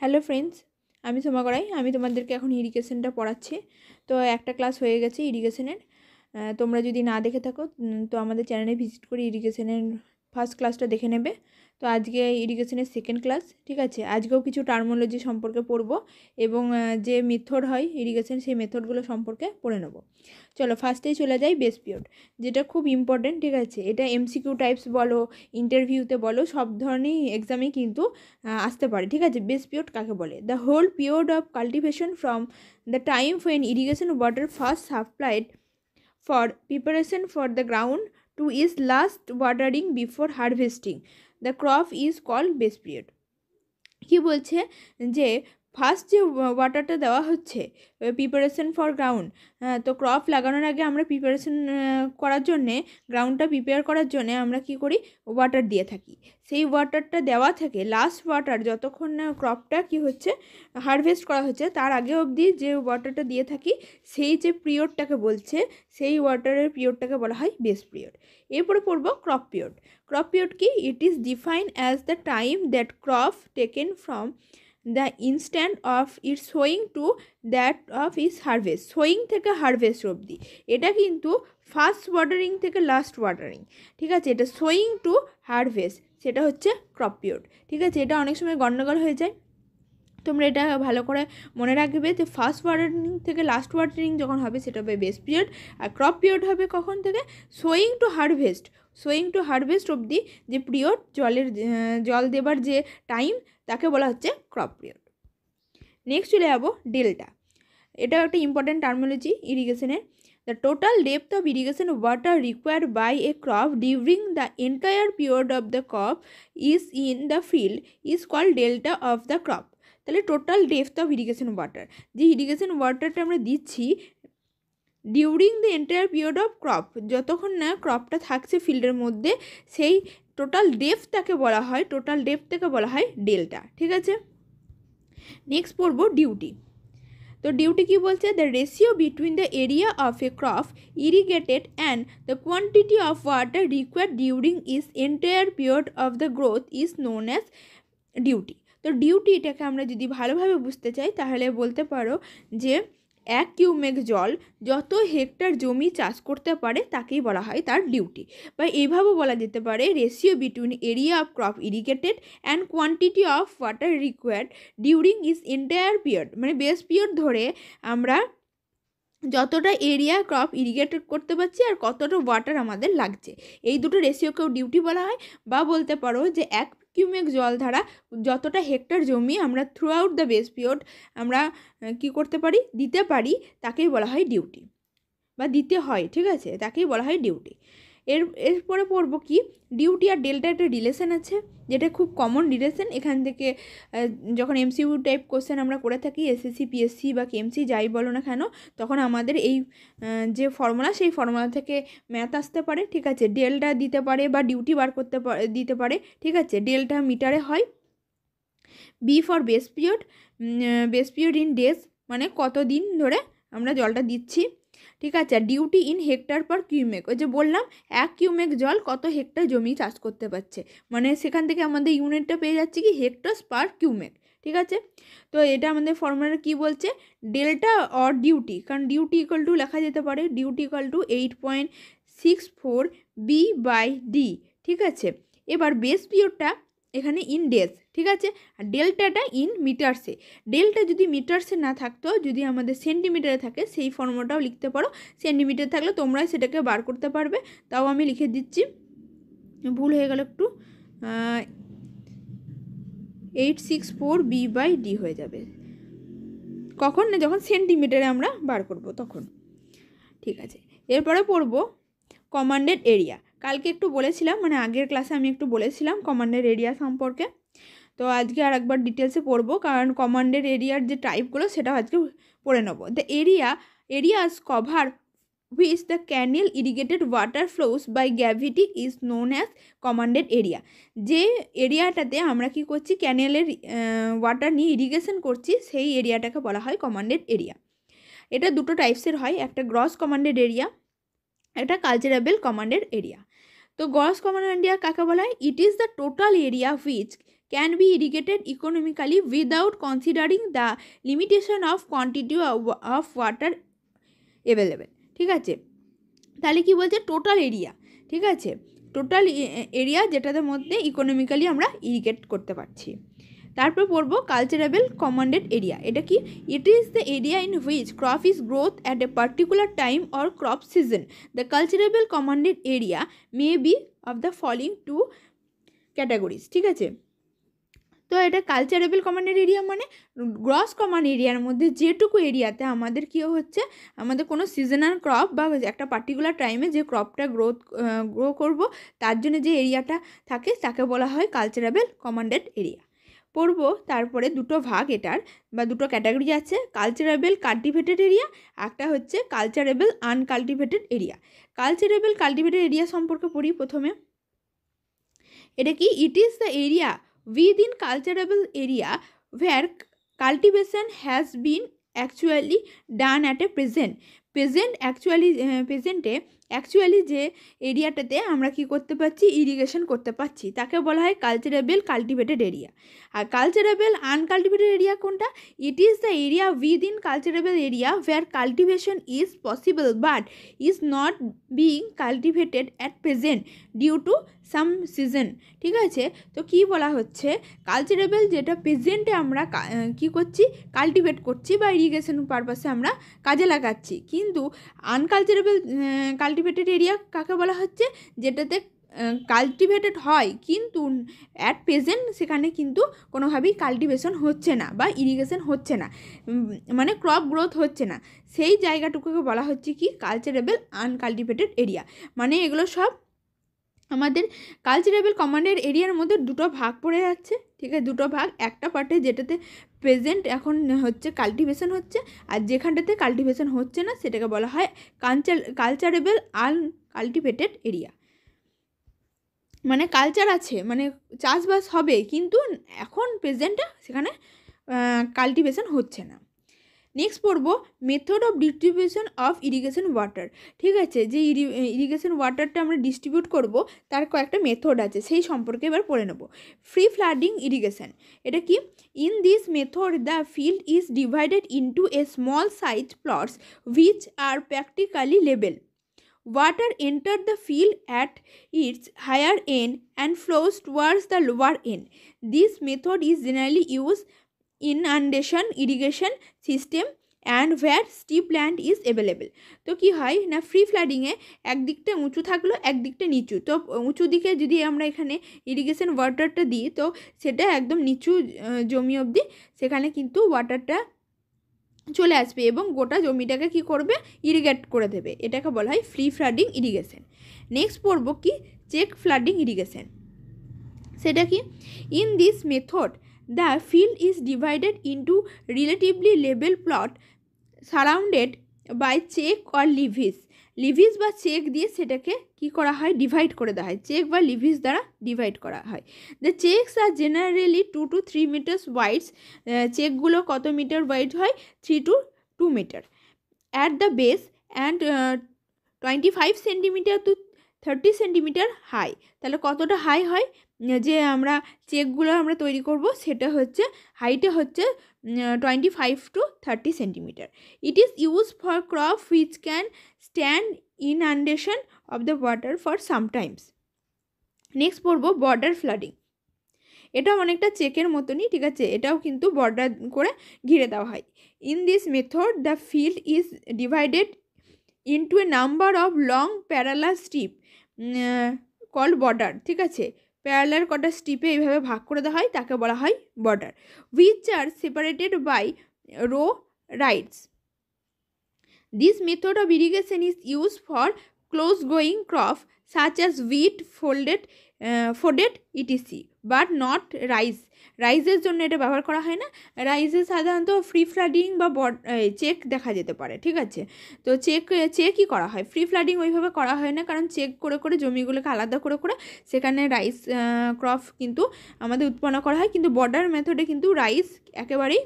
Hello friends, আমি সোমা গড়াই। আমি তোমাদেরকে এখন ইরিগেশনটা পড়াচ্ছি। তো একটা ক্লাস হয়ে গেছে ইরিগেশনের। তোমরা যদি না দেখে থাকো তো আমাদের চ্যানেলে ভিজিট করে ইরিগেশনের ফার্স্ট ক্লাসটা দেখে নেবে। তো আজকে ইরিগেশনের সেকেন্ড ক্লাস, ঠিক আছে। আজকেও কিছু টার্মোলজি সম্পর্কে পড়বো এবং যে মেথড হয় ইরিগেশন সেই মেথডগুলো সম্পর্কে পড়ে নেব। চলো ফার্স্টেই চলে যাই বেস পিরিয়ড, যেটা খুব ইম্পর্টেন্ট, ঠিক আছে। এটা এমসিকিউ টাইপস বলো, ইন্টারভিউতে বলো, সব ধরনের এক্সামেই কিন্তু আসতে পারে, ঠিক আছে। বেস পিরিয়ড কাকে বলে? The whole period of cultivation from the time when irrigation water first supplied for preparation for the ground to its last watering before harvesting the crop is called base period। কি বলছে যে first যে ওয়াটারটা দেওয়া হচ্ছে preparation for ground, তো crop লাগানোর আগে আমরা প্রিপারেশন করার জন্যে, গ্রাউন্ডটা প্রিপেয়ার করার জন্যে আমরা কি করি, ওয়াটার দিয়ে থাকি। সেই ওয়াটারটা দেওয়া থেকে লাস্ট ওয়াটার যতক্ষণ না ক্রপটা কি হচ্ছে, হারভেস্ট করা হচ্ছে, তার আগে অবধি যে ওয়াটারটা দিয়ে থাকি, সেই যে পিরিয়ডটাকে বলছে, সেই ওয়াটারের পিরিয়ডটাকে বলা হয় বেস পিরিয়ড। এরপরে পড়ব ক্রপ পিরিয়ড। ক্রপ পিরিয়ড কি? It is defined as the time that crop taken from the instant of its sowing to that of its harvest. Sowing থেকে হারভেস্ট অবধি, এটা কিন্তু ফার্স্ট ওয়াটারিং থেকে লাস্ট ওয়াটারিং, ঠিক আছে। এটা সোয়িং টু হারভেস্ট, সেটা হচ্ছে ক্রপ পিরিয়ড, ঠিক আছে। এটা অনেক সময় গন্ডগোল হয়ে যায়, তোমরা এটা ভালো করে মনে রাখবে যে ফার্স্ট ওয়াটারিং থেকে লাস্ট ওয়াটারিং যখন হবে সেটা হবে বেস পিরিয়ড, আর ক্রপ পিরিয়ড হবে কখন থেকে? Sowing to harvest. Sowing to harvest অবধি যে পিরিয়ড, জল দেবার যে টাইম, তাকে বলা হচ্ছে ক্রপ পিরিয়ড। নেক্সট চলে যাবো ডেল্টা। এটাও একটা ইম্পর্টেন্ট টার্মোলজি ইরিগেশনের। The total depth of irrigation water required by a crop during the entire period of the crop is in the field is called delta of the crop। তাহলে total depth of irrigation water, যে irrigation ওয়াটারটা আমরা দিচ্ছি during the entire period of crop, যতক্ষণ না ক্রপটা থাকছে ফিল্ডের মধ্যে, সেই টোটাল ডেপথটাকে বলা হয়, টোটাল ডেপথটাকে বলা হয় ডেল্টা, ঠিক আছে। নেক্সট পড়বো ডিউটি। তো ডিউটি কি বলছে? The ratio between the area of A crop irrigated and the quantity of water required during is entire period of the growth is known as duty. তো duty এটাকে আমরা যদি ভালোভাবে বুঝতে চাই তাহলে বলতে পারো যে 1 কিউমেক জল যত হেক্টর জমি চাষ করতে পারে তাকেই বলা হয় তার ডিউটি। বা এইভাবে বলা যেতে পারে ratio between area of crop irrigated and quantity of water required during is entire period, মানে বেস পিরিয়ড ধরে আমরা যতটা এরিয়া ক্রপ ইরিগেটেড করতে পারছি আর কতটা ওয়াটার আমাদের লাগছে, এই দুটো রেশিওকেও ডিউটি বলা হয়। বা বলতে পারো যে 1 কিউমেক জল ধারা যতটা হেক্টর জমি আমরা through out the base period আমরা কি করতে পারি, দিতে পারি, তাকেই বলা হয় ডিউটি, বা দিতে হয়, ঠিক আছে, তাকেই বলা হয় ডিউটি। এরপরে পড়বো কি, ডিউটি আর ডেল্টা একটা রিলেশন আছে, যেটা খুব কমন রিলেশন। এখান থেকে যখন এমসিইউ টাইপ কোশ্চেন আমরা করে থাকি, এসএসসি পিএসসি বা কেএমসি যাই বলো না কেন, তখন আমাদের এই যে ফর্মুলা, সেই ফর্মুলা থেকে ম্যাথ আসতে পারে, ঠিক আছে। ডেল্টা দিতে পারে বা ডিউটি বার করতে দিতে পারে, ঠিক আছে। ডেল্টা মিটারে হয়, B for base period, base period in days, মানে কত দিন ধরে আমরা জলটা দিচ্ছি, ঠিক আছে। আর duty in hectare per cumec, ওই যে বললাম 1 কিউমেক জল কত হেক্টর জমি চাষ করতে পারছে, মানে সেখান থেকে আমাদের ইউনিটটা পেয়ে যাচ্ছে কি হেক্টরস পার কিউমেক, ঠিক আছে। তো এটা আমাদের ফর্মুলা কি বলছে, ডেল্টা অর ডিউটি, কারণ ডিউটি ইকুয়াল টু লেখা যেতে পারে duty equal to 8.64 B by D, ঠিক আছে। এবার বেস পিরিয়ডটা এখানে ইন ডেজ, ঠিক আছে, আর ডেল্টাটা ইন মিটারসে। ডেল্টা যদি মিটারসে না থাকতো, যদি আমাদের সেন্টিমিটারে থাকে, সেই ফর্মুলাটাও লিখতে পারো। সেন্টিমিটার থাকলে তোমরা সেটাকে বার করতে পারবে, তাও আমি লিখে দিচ্ছি, ভুল হয়ে গেল একটু, 864 বি বাই ডি হয়ে যাবে, কখন না যখন সেন্টিমিটারে আমরা বার করব তখন, ঠিক আছে। এরপরে পড়ব কমান্ডেড এরিয়া। কালকে একটু বলেছিলাম, মানে আগের ক্লাসে আমি একটু বলেছিলাম কমান্ডেড এরিয়া সম্পর্কে, তো আজকে আর একবার ডিটেলসে পড়বো, কারণ কমান্ডেড এরিয়ার যে টাইপগুলো সেটাও আজকে পড়ে নেবো। The areas cover which the canal irrigated water flows by gravity is known as commanded area. যে এরিয়াটাতে আমরা কি করছি, ক্যানেলের ওয়াটার নিয়ে ইরিগেশন করছি, সেই এরিয়াটাকে বলা হয় কমান্ডেড এরিয়া। এটা দুটো টাইপসের হয়, একটা গ্রস কমান্ডেড এরিয়া, একটা কালচারেবল কমান্ডেড এরিয়া। তো গ্রস কমান্ডেড এরিয়া কাকে বলা হয়? ইট is the total area which can be irrigated economically without considering the limitation of quantity of water available. ঠিক আছে, তাহলে কি বলছে, টোটাল এরিয়া, ঠিক আছে, টোটাল এরিয়া যেটার মধ্যে ইকোনমিক্যালি আমরা ইরিগেট করতে পারছি। তারপর পড়বো কালচারেবল কমান্ডেড এরিয়া। এটা কি, it is the area in which crop is growth at a particular time or crop season. The culturable commanded area may be of the following two categories. ঠিক আছে, তো এটা কালচারেবল কমান্ডেড এরিয়া মানে gross command এরিয়ার মধ্যে যেটুকু এরিয়াতে আমাদের কী হচ্ছে, আমাদের কোনো সিজনাল ক্রপ বা একটা পার্টিকুলার টাইমে যে ক্রপটা গ্রো করব তার জন্য যে এরিয়াটা থাকে তাকে বলা হয় কালচারেবল কমান্ডেড এরিয়া। পড়বো তারপরে দুটো ভাগ এটার বা দুটো ক্যাটাগরি আছে, কালচারেবল কাল্টিভেটেড এরিয়া, একটা হচ্ছে কালচারেবল আনকাল্টিভেটেড এরিয়া। কালচারেবল কাল্টিভেটেড এরিয়া সম্পর্কে পড়ি প্রথমে। এটা কি, it is the area within cultivable area where cultivation has been actually done at a present actually যে এরিয়াটাতে আমরা কি করতে পারছি, ইরিগেশন করতে পারছি, তাকে বলা হয় কালচারেবল কাল্টিভেটেড এরিয়া। আর কালচারেবল আনকাল্টিভেটেড এরিয়া কোনটা, it is the area within culturable area where cultivation is possible but is not being cultivated at present due to some season. ঠিক আছে, তো কি বলা হচ্ছে, কালচারেবল যেটা প্রেজেন্টে আমরা কি করছি, কাল্টিভেট করছি বা ইরিগেশন পারপাসে আমরা কাজে লাগাচ্ছি, কিন্তু আনকালচারেবল কাল্টিভেটেড এরিয়া কাকে বলা হচ্ছে, যেটাতে কাল্টিভেটেড হয় কিন্তু অ্যাট প্রেজেন্ট সেখানে কিন্তু কোনোভাবেই কাল্টিভেশন হচ্ছে না বা ইরিগেশন হচ্ছে না, মানে ক্রপ গ্রোথ হচ্ছে না, সেই জায়গাটুকুকে বলা হচ্ছে কি কালচারেবল আনকাল্টিভেটেড এরিয়া। মানে এগুলো সব আমাদের কালচারেবল কমান্ডেড এরিয়ার মধ্যে দুটো ভাগ পড়ে যাচ্ছে। ঠিক আছে, দুটো ভাগ, একটা পার্টে যেটাতে প্রেজেন্ট এখন হচ্ছে কাল্টিভেশন হচ্ছে, আর যেখানটাতে কাল্টিভেশন হচ্ছে না সেটাকে বলা হয় কালচারেবল আনকাল্টিভেটেড এরিয়া। মানে কালচার আছে, মানে চাষবাস হবে কিন্তু এখন প্রেজেন্টে সেখানে কাল্টিভেশন হচ্ছে না। নেক্সট পড়বো method of distribution of irrigation water. ঠিক আছে, যে ইরিগেশন ওয়াটারটা আমরা ডিস্ট্রিবিউট করব তার কয়েকটা মেথড আছে, সেই সম্পর্কে এবার পড়ে নেব। ফ্রি ফ্লাডিং ইরিগেশন, এটা কি, in this method the field is divided into a small size plots which are practically level. Water enters the field at its higher end and flows towards the lower end. This method is generally used inundation irrigation system and where steep land is available. তো কি হয় না, free ফ্লাডিংয়ে একদিকটা উঁচু থাকলো একদিকটা নিচু, তো উঁচু দিকে যদি আমরা এখানে ইরিগেশন ওয়াটারটা দিই তো সেটা একদম নিচু জমি অবধি সেখানে কিন্তু ওয়াটারটা চলে আসবে এবং গোটা জমিটাকে কি করবে, ইরিগেট করে দেবে, এটাকে বলা হয় ফ্রি ফ্লাডিং ইরিগেশন। নেক্সট পড়ব কি, চেক ফ্লাডিং ইরিগেশন। সেটা কি, in this method the field is divided into relatively level plot surrounded by check or levees বা চেক দিয়ে সেটাকে কি করা হয়, ডিভাইড করে দেওয়া হয়, চেক বা লিভিস দ্বারা ডিভাইড করা হয়। The checks are generally 2 to 3 metres wides. চেকগুলো কত মিটার ওয়াইড হয়, 3 to 2 metre at the base and 25 centimetre to 30 centimetre high. তাহলে কতটা হাই হয়, যে আমরা চেকগুলো আমরা তৈরি করব সেটা হচ্ছে হাইটে হচ্ছে 25 to 30 centimetre. It is use for crop which can stand inundation of the water for sometimes. Next পড়বো বর্ডার ফ্লাডিং। এটাও অনেকটা চেকের মতনই, ঠিক আছে, এটাও কিন্তু বর্ডার করে ঘিরে দেওয়া হয়। In this method the field is divided into a number of long parallel strip called border. ঠিক আছে, প্যারালাল কটা স্ট্রিপে এইভাবে ভাগ করে দেওয়া হয়, তাকে বলা হয় border, which are separated by low ridges. This method of irrigation is use for close growing crop such as wheat fodder etc but not রাইসের জন্য এটা ব্যবহার করা হয় না। রাইসে সাধারণত ফ্রি ফ্লাডিং বা চেক দেখা যেতে পারে। ঠিক আছে, তো চেকই করা হয়, ফ্রি ফ্লাডিং ওইভাবে করা হয় না, কারণ চেক করে করে জমিগুলোকে আলাদা করে করে সেখানে রাইস ক্রপ কিন্তু আমাদের উৎপন্ন করা হয়, কিন্তু বর্ডার মেথডে কিন্তু রাইস একেবারেই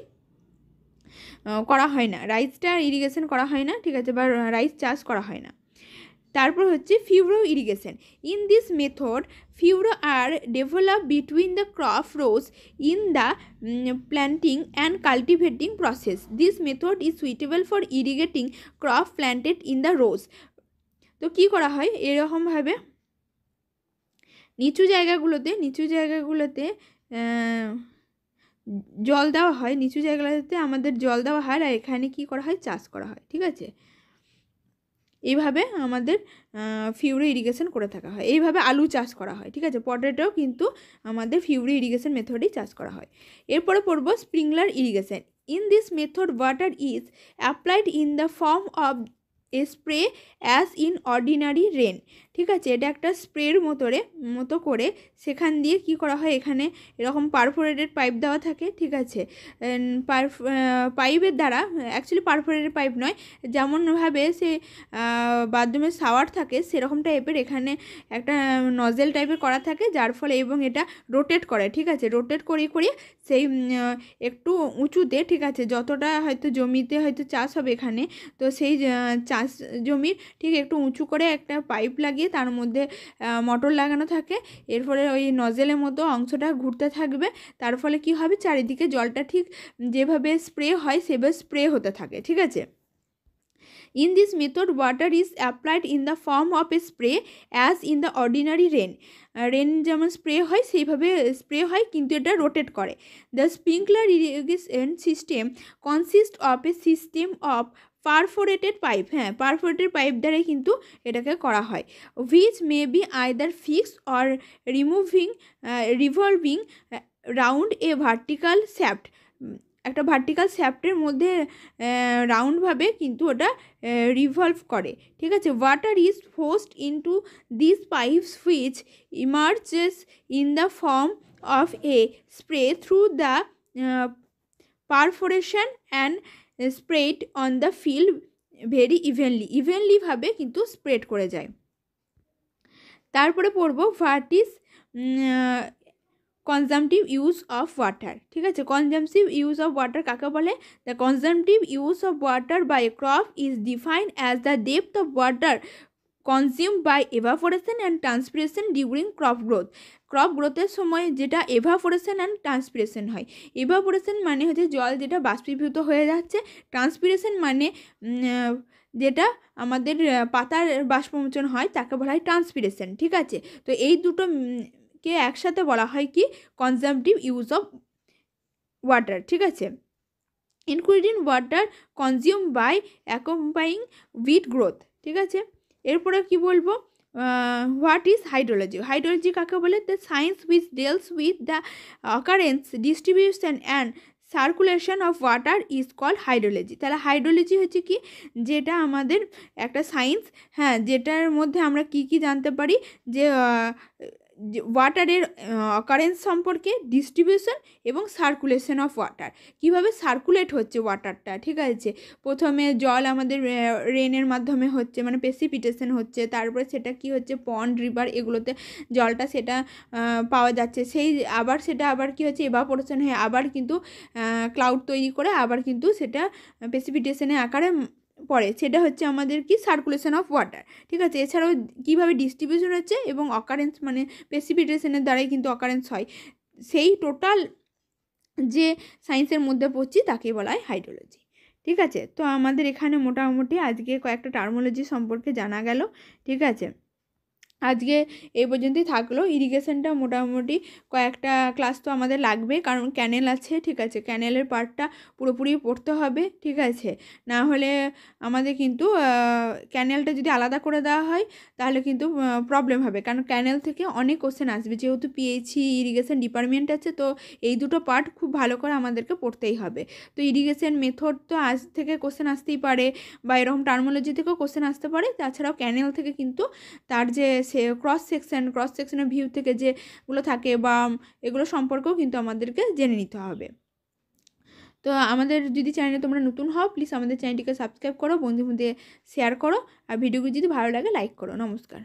করা হয় না, রাইসটা ইরিগেশন করা হয় না। ঠিক আছে, বা রাইস চাষ করা হয় না। তারপর হচ্ছে furrow irrigation. In this method furrow are develop between the crop rows in the planting and cultivating process. This method is suitable for irrigating crop planted in the rows. তো কি করা হয়, এরকমভাবে নিচু জায়গাগুলোতে জল দেওয়া হয়, নিচু জায়গাগুলোতে আমাদের জল দেওয়া হয়, আর এখানে কি করা হয়, চাষ করা হয়। ঠিক আছে, এইভাবে আমাদের ফিউরো ইরিগেশন করে থাকা হয়, এইভাবে আলু চাষ করা হয়। ঠিক আছে, পটেটো কিন্তু আমাদের ফিউরো ইরিগেশন মেথডেই চাষ করা হয়। এরপরে পড়ব sprinkler irrigation. In this method water is applied in the form of a spray as in ordinary rain. ঠিক আছে, এটা একটা স্প্রের মতো করে সেখান দিয়ে কি করা হয়, এখানে এরকম পারফোরেটেড পাইপ দেওয়া থাকে। ঠিক আছে, পাইপের দ্বারা, অ্যাকচুয়ালি পারফোরেটেড পাইপ নয়, যেমনভাবে সে বাথরুমের শাওয়ার থাকে সেরকম টাইপের এখানে একটা নজেল টাইপের করা থাকে, যার ফলে এবং এটা রোটেট করে। ঠিক আছে, রোটেট করিয়ে সেই একটু উঁচুতে, ঠিক আছে, যতটা হয়তো জমিতে হয়তো চাষ হবে এখানে, তো সেই চাষ জমির ঠিক একটু উঁচু করে একটা পাইপ লাগিয়ে তার মধ্যে মোটর লাগানো থাকে। এর ফলে ওই নজেলের মতো অংশটা ঘুরতে থাকবে, তার ফলে কি হবে, চারিদিকে জলটা ঠিক যেভাবে স্প্রে হয় সেভাবে স্প্রে হতে থাকে। ঠিক আছে, in this method water is applied in the form of a spray as in the ordinary rain. Rain যেমন স্প্রে হয় সেইভাবে স্প্রে হয়, কিন্তু এটা রোটেট করে। The sprinkler irrigation system consist of a system of perforated pipe, হ্যাঁ, perforated pipe দ্বারাই কিন্তু এটাকে করা হয়, which may be either fixed or revolving round a vertical shaft. একটা ভার্টিক্যাল শ্যাফটের মধ্যে রাউন্ডভাবে কিন্তু ওটা রিভলভ করে। ঠিক আছে, water is forced into this pipes which emerges in the form of a spray through the perforation and spread on the field very ইভেনলিভাবে কিন্তু স্প্রেড করে যায়। তারপরে পড়ব what is consumptive use of water. ঠিক আছে, কনজামটিভ ইউজ অফ ওয়াটার কাকে বলে? The consumptive use of water by crop is defined as the depth of water consumed by evaporation and transpiration during crop growth. Crop গ্রোথের সময় যেটা evaporation and transpiration হয়। Evaporation মানে হচ্ছে জল যেটা বাষ্পীভূত হয়ে যাচ্ছে, ট্রান্সপিরেশন মানে যেটা আমাদের পাতার বাষ্পমোচন হয় তাকে বলা হয় ট্রান্সপিরেশন। ঠিক আছে, তো এই দুটোকে একসাথে বলা হয় কি, কনজামটিভ ইউজ অফ ওয়াটার। ঠিক আছে, including water consume by accompanying with growth. ঠিক আছে, এরপরে কি বলবো, হোয়াট ইজ হাইড্রোলজি। হাইড্রোলজি কাকে বলে? The science which deals with the occurrence, distribution and circulation of water is called hydrology. তাহলে হাইড্রোলজি হচ্ছে কি, যেটা আমাদের একটা সায়েন্স, হ্যাঁ, যেটার মধ্যে আমরা কি জানতে পারি, যে ওয়াটারের অকারেন্স সম্পর্কে, ডিস্ট্রিবিউশন এবং সার্কুলেশন অফ ওয়াটার, কীভাবে সার্কুলেট হচ্ছে ওয়াটারটা। ঠিক আছে, প্রথমে জল আমাদের রেনের মাধ্যমে হচ্ছে, মানে প্রেসিপিটেশন হচ্ছে, তারপরে সেটা কি হচ্ছে, পন্ড, রিভার, এগুলোতে জলটা সেটা পাওয়া যাচ্ছে, সেই সেটা আবার কি হচ্ছে, এভাপোরেশন হয়ে আবার কিন্তু ক্লাউড তৈরি করে আবার কিন্তু সেটা প্রেসিপিটেশনের আকারে পড়ে, সেটা হচ্ছে আমাদের কি, সার্কুলেশন অফ ওয়াটার। ঠিক আছে, এছাড়াও কীভাবে ডিস্ট্রিবিউশন হচ্ছে এবং অকারেন্স মানে প্রেসিপিটেশনের দ্বারাই কিন্তু অকারেন্স হয়, সেই টোটাল যে সায়েন্সের মধ্যে পড়ছি তাকে বলা হয় হাইড্রোলজি। ঠিক আছে, তো আমাদের এখানে মোটামুটি আজকে কয়েকটা টার্মোলজি সম্পর্কে জানা গেল। ঠিক আছে, আজকে এই পর্যন্তই থাকলো। ইরিগেশনটা মোটামুটি কয়েকটা ক্লাস তো আমাদের লাগবে, কারণ ক্যানেল আছে। ঠিক আছে, ক্যানেলের পার্টটা পুরোপুরি পড়তে হবে। ঠিক আছে, না হলে আমাদের কিন্তু ক্যানেলটা যদি আলাদা করে দেওয়া হয় তাহলে কিন্তু প্রবলেম হবে, কারণ ক্যানেল থেকে অনেক কোশ্চেন আসবে, যেহেতু পিএইচই ইরিগেশন ডিপার্টমেন্ট আছে, তো এই দুটো পার্ট খুব ভালো করে আমাদেরকে পড়তেই হবে। তো ইরিগেশন মেথড তো আজ থেকে কোশ্চেন আসতেই পারে, বা এরকম টার্মোলজি থেকেও কোশ্চেন আসতে পারে। তাছাড়াও ক্যানেল থেকে কিন্তু তার যে ক্রস সেকশনের ভিউ থেকে যেগুলো থাকে বা এগুলো সম্পর্কেও কিন্তু আমাদেরকে জেনে নিতে হবে। তো আমাদের যদি চ্যানেলে তোমরা নতুন হও, প্লিজ আমাদের চ্যানেলটিকে সাবস্ক্রাইব করো, বন্ধুদের শেয়ার করো, আর ভিডিওগুলো যদি ভালো লাগে লাইক করো। নমস্কার।